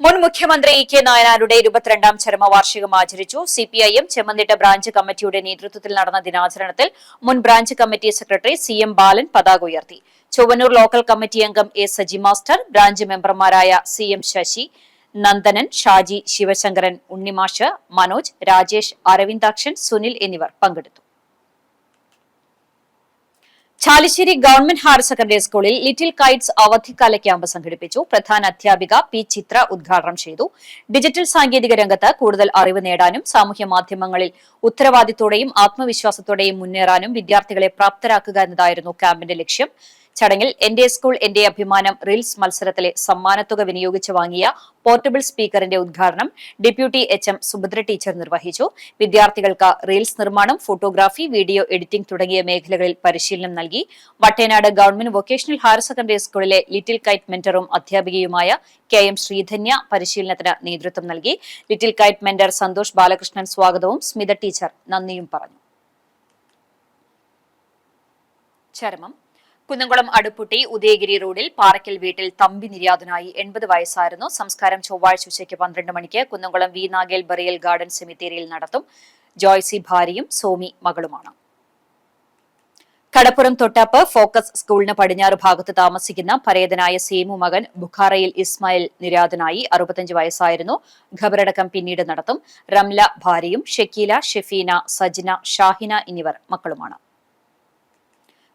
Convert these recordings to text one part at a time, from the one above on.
മുൻ മുഖ്യമന്ത്രി ഇ.കെ. നായനാരുടെ 22ാം ചരമവാർഷികം ആചരിച്ചു. CPIM ചെമ്മന്തിട്ട ബ്രാഞ്ച് കമ്മിറ്റിയുടെ നേതൃത്വത്തിൽ നടന്ന ദിനാചരണത്തിൽ മുൻ branch committee secretary CM Balan പതാക ഉയർത്തി. ചൊവ്വന്നൂർ ലോക്കൽ കമ്മിറ്റി അംഗം A. സജി മാസ്റ്റർ, ബ്രാഞ്ച് മെമ്പർമാരായ CM ശശി, നന്ദനൻ, ഷാജി, ശിവശങ്കരൻ, ഉണ്ണിമാഷ്, മനോജ്, രാജേഷ്, അരവിന്ദാക്ഷൻ, സുനിൽ എന്നിവർ പങ്കെടുത്തു. ചാലിശ്ശേരി ഗവൺമെന്റ് ഹയർ സെക്കൻഡറി സ്കൂളിൽ ലിറ്റിൽ കൈറ്റ്സ് അവധിക്കാല ക്യാമ്പ് സംഘടിപ്പിച്ചു. പ്രധാന അധ്യാപിക P. ചിത്ര ഉദ്ഘാടനം ചെയ്തു. ഡിജിറ്റൽ സാങ്കേതിക രംഗത്ത് കൂടുതൽ അറിവ് നേടാനും സാമൂഹ്യ മാധ്യമങ്ങളിൽ ഉത്തരവാദിത്തോടെയും ആത്മവിശ്വാസത്തോടെയും മുന്നേറാനും വിദ്യാർത്ഥികളെ പ്രാപ്തരാക്കുക എന്നതായിരുന്നു ക്യാമ്പിന്റെ ലക്ഷ്യം. ചടങ്ങിൽ എന്റെ സ്കൂൾ എന്റെ അഭിമാനം റീൽസ് മത്സരത്തിലെ സമ്മാനത്തുക വിനിയോഗിച്ച് വാങ്ങിയ പോർട്ടബിൾ സ്പീക്കറിന്റെ ഉദ്ഘാടനം ഡെപ്യൂട്ടി HM സുഭദ്ര ടീച്ചർ നിർവഹിച്ചു. വിദ്യാർത്ഥികൾക്ക് റീൽസ് നിർമ്മാണം, ഫോട്ടോഗ്രാഫി, വീഡിയോ എഡിറ്റിംഗ് തുടങ്ങിയ മേഖലകളിൽ പരിശീലനം നൽകി. Vattenad government vocational higher secondary സ്കൂളിലെ ലിറ്റിൽ കൈറ്റ് മെന്ററും അധ്യാപികയുമായ KM ശ്രീധന്യ പരിശീലനത്തിന് നേതൃത്വം നൽകി. Little kite mentor Santhosh Balakrishnan സ്വാഗതവും സ്മിത ടീച്ചർ നന്ദിയും പറഞ്ഞു. ചരമം കുന്നംകുളം അടുപ്പുട്ടി ഉദയഗിരി റോഡിൽ പാറയ്ക്കൽ വീട്ടിൽ തമ്പി നിര്യാതനായി. 80 വയസ്സായിരുന്നു. സംസ്കാരം ചൊവ്വാഴ്ച ഉച്ചയ്ക്ക് 12 മണിക്ക് Kunnamkulam V. Nagel burial garden സെമിത്തേരിയിൽ നടത്തും. ജോയ്സി ഭാര്യയും സോമി മകളുമാണ്. കടപ്പുറം തൊട്ടാപ്പ് ഫോക്കസ് സ്കൂളിന് പടിഞ്ഞാറ് ഭാഗത്ത് താമസിക്കുന്ന പരേതനായ സേമു മകൻ ബുഖാറയിൽ ഇസ്മായിൽ നിര്യാതനായി. 65 വയസ്സായിരുന്നു. ഖബറടക്കം പിന്നീട് നടത്തും. റംല ഭാര്യയും ഷക്കീല, ഷെഫീന, സജ്ന, ഷാഹിന എന്നിവർ മക്കളുമാണ്.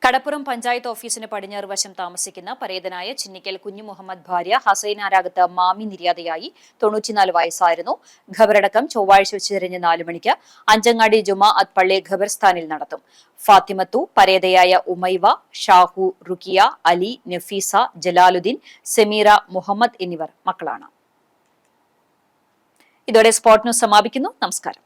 കടപ്പുറം പഞ്ചായത്ത് ഓഫീസിന് പടിഞ്ഞാറ് വശം താമസിക്കുന്ന പരേതനായ ചിന്നിക്കൽ കുഞ്ഞു മുഹമ്മദ് ഭാര്യ ഹസൈനാരാകത്ത് മാമി നിര്യാതയായി. 94 വയസ്സായിരുന്നു. ഖബറടക്കം ചൊവ്വാഴ്ച ഉച്ചതിരിഞ്ഞ് 4 മണിക്ക് അഞ്ചങ്ങാടി ജുമാഅത്ത് പള്ളി ഖബർസ്ഥാനിൽ നടത്തും. ഫാത്തിമത്തു, പരേതയായ ഉമൈവ, ഷാഹു, റുക്കിയ, അലി, നഫീസ, ജലാലുദ്ദീൻ, സമീറ, മുഹമ്മദ് എന്നിവർ മക്കളാണ്. ഇതോടെ സ്പോർട് ന്യൂസ് സമാപിക്കുന്നു. നമസ്കാരം.